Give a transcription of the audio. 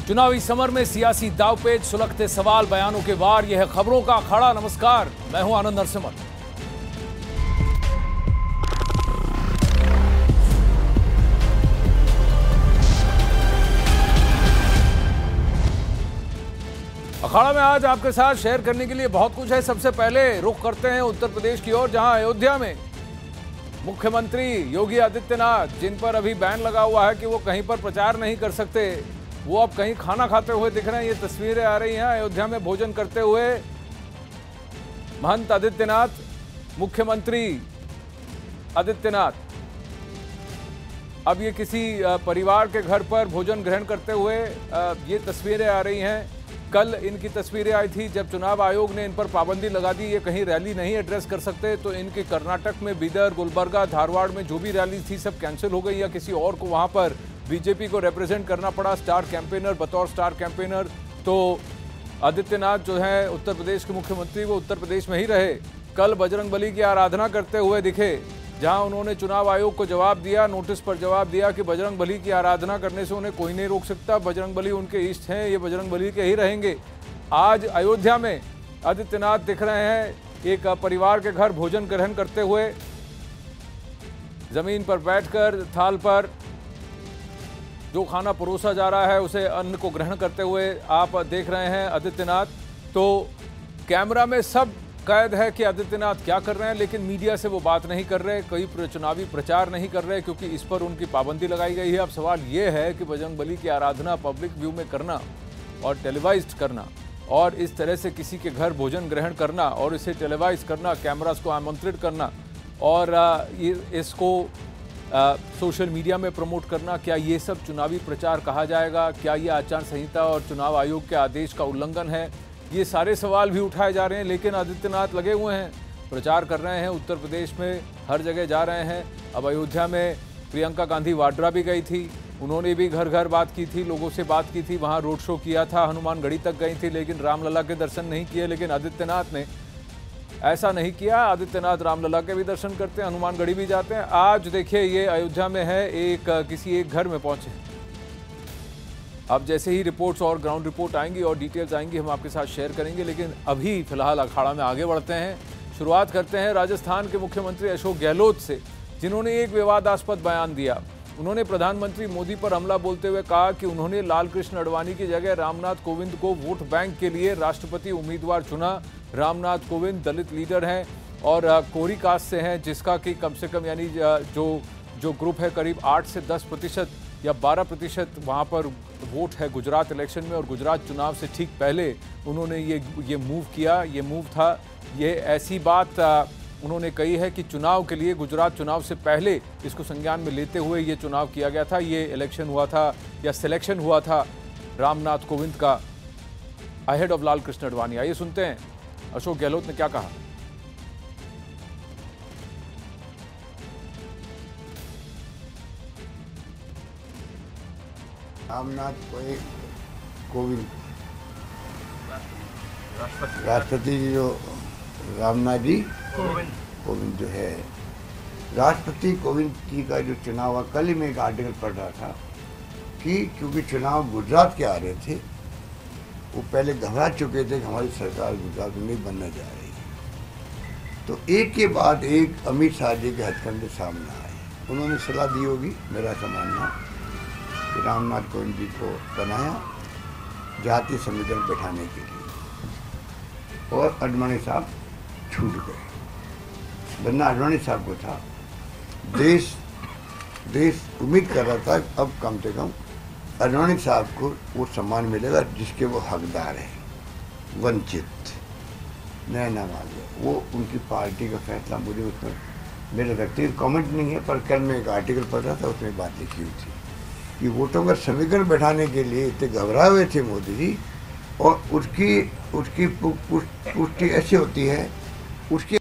चुनावी समर में सियासी दावपेच, सुलगते सवाल, बयानों के वार। यह है खबरों का अखाड़ा। नमस्कार, मैं हूं आनंद नरसिम्हा। अखाड़ा में आज आपके साथ शेयर करने के लिए बहुत कुछ है। सबसे पहले रुख करते हैं उत्तर प्रदेश की ओर, जहां अयोध्या में मुख्यमंत्री योगी आदित्यनाथ, जिन पर अभी बैन लगा हुआ है कि वो कहीं पर प्रचार नहीं कर सकते, वो अब कहीं खाना खाते हुए दिख रहे हैं। ये तस्वीरें आ रही हैं अयोध्या में भोजन करते हुए महंत आदित्यनाथ, मुख्यमंत्री आदित्यनाथ। अब ये किसी परिवार के घर पर भोजन ग्रहण करते हुए ये तस्वीरें आ रही हैं। कल इनकी तस्वीरें आई थी जब चुनाव आयोग ने इन पर पाबंदी लगा दी, ये कहीं रैली नहीं एड्रेस कर सकते, तो इनकी कर्नाटक में बीदर, गुलबर्गा, धारवाड़ में जो भी रैली थी सब कैंसिल हो गई या किसी और को वहां पर बीजेपी को रिप्रेजेंट करना पड़ा स्टार कैंपेनर, बतौर स्टार कैंपेनर। तो आदित्यनाथ जो है उत्तर प्रदेश के मुख्यमंत्री, वो उत्तर प्रदेश में ही रहे। कल बजरंगबली की आराधना करते हुए दिखे, जहां उन्होंने चुनाव आयोग को जवाब दिया, नोटिस पर जवाब दिया कि बजरंगबली की आराधना करने से उन्हें कोई नहीं रोक सकता, बजरंगबली उनके इष्ट हैं, ये बजरंगबली के ही रहेंगे। आज अयोध्या में आदित्यनाथ दिख रहे हैं एक परिवार के घर भोजन ग्रहण करते हुए, जमीन पर बैठकर थाल पर जो खाना परोसा जा रहा है उसे अन्न को ग्रहण करते हुए आप देख रहे हैं आदित्यनाथ। तो कैमरा में सब कैद है कि आदित्यनाथ क्या कर रहे हैं, लेकिन मीडिया से वो बात नहीं कर रहे, कोई चुनावी प्रचार नहीं कर रहे, क्योंकि इस पर उनकी पाबंदी लगाई गई है। अब सवाल ये है कि बजरंगबली की आराधना पब्लिक व्यू में करना और टेलीवाइज्ड करना, और इस तरह से किसी के घर भोजन ग्रहण करना और इसे टेलीवाइज करना, कैमरास को आमंत्रित करना और इसको सोशल मीडिया में प्रमोट करना, क्या ये सब चुनावी प्रचार कहा जाएगा? क्या ये आचार संहिता और चुनाव आयोग के आदेश का उल्लंघन है? ये सारे सवाल भी उठाए जा रहे हैं, लेकिन आदित्यनाथ लगे हुए हैं, प्रचार कर रहे हैं, उत्तर प्रदेश में हर जगह जा रहे हैं। अब अयोध्या में प्रियंका गांधी वाड्रा भी गई थी, उन्होंने भी घर घर बात की थी, लोगों से बात की थी, वहाँ रोड शो किया था, हनुमानगढ़ी तक गई थी, लेकिन रामलला के दर्शन नहीं किए। लेकिन आदित्यनाथ ने ऐसा नहीं किया। आदित्यनाथ रामलला के भी दर्शन करते हैं, हनुमानगढ़ी भी जाते हैं। आज देखिए ये अयोध्या में है, किसी एक घर में पहुंचे। अब जैसे ही रिपोर्ट्स और ग्राउंड रिपोर्ट आएंगी और डिटेल्स आएंगी हम आपके साथ शेयर करेंगे, लेकिन अभी फिलहाल अखाड़ा में आगे बढ़ते हैं। शुरुआत करते हैं राजस्थान के मुख्यमंत्री अशोक गहलोत से, जिन्होंने एक विवादास्पद बयान दिया। उन्होंने प्रधानमंत्री मोदी पर हमला बोलते हुए कहा कि उन्होंने लालकृष्ण आडवाणी की जगह रामनाथ कोविंद को वोट बैंक के लिए राष्ट्रपति उम्मीदवार चुना। रामनाथ कोविंद दलित लीडर हैं और कोरी कास्ट से हैं, जिसका कि कम से कम यानी जो ग्रुप है करीब 8 से 10% या 12% वहाँ पर वोट है गुजरात इलेक्शन में। और गुजरात चुनाव से ठीक पहले उन्होंने ये मूव किया, ये मूव था। ये ऐसी बात उन्होंने कही है कि चुनाव के लिए, गुजरात चुनाव से पहले इसको संज्ञान में लेते हुए ये चुनाव किया गया था, ये इलेक्शन हुआ था या सिलेक्शन हुआ था रामनाथ कोविंद का अहेड ऑफ लालकृष्ण आडवाणी। आइए सुनते हैं अशोक गहलोत ने क्या कहा। रामनाथ कोविंद राष्ट्रपति जी, जो रामनाथ जी कोविंद जो है, राष्ट्रपति कोविंद जी का जो चुनाव हुआ, कल ही मैं एक आर्टिकल पढ़ रहा था कि क्योंकि चुनाव गुजरात के आ रहे थे, वो पहले घबरा चुके थे कि हमारी सरकार गुजरात में नहीं बनने जा रही है। तो एक के बाद एक अमित शाह जी के हथकंडे सामने आए। उन्होंने सलाह दी होगी, मेरा मानना, कि रामनाथ कोविंद जी को बनाया जातीय संविधान बैठाने के लिए, और आडवाणी साहब छूट गए। वरना आडवाणी साहब को था, देश उम्मीद कर रहा था अब कम से कम आडवाणी साहब को वो सम्मान मिलेगा जिसके वो हकदार हैं। वंचित नया नाम आ गया, वो उनकी पार्टी का फैसला। मुझे उस पर मेरा व्यक्तिगत कमेंट नहीं है, पर कल मैं एक आर्टिकल पढ़ रहा था, उसमें बात लिखी हुई थी कि वोटों का समीकरण बैठाने के लिए इतने घबराए हुए थे मोदी जी, और उसकी पुष्टि ऐसी होती है, उसके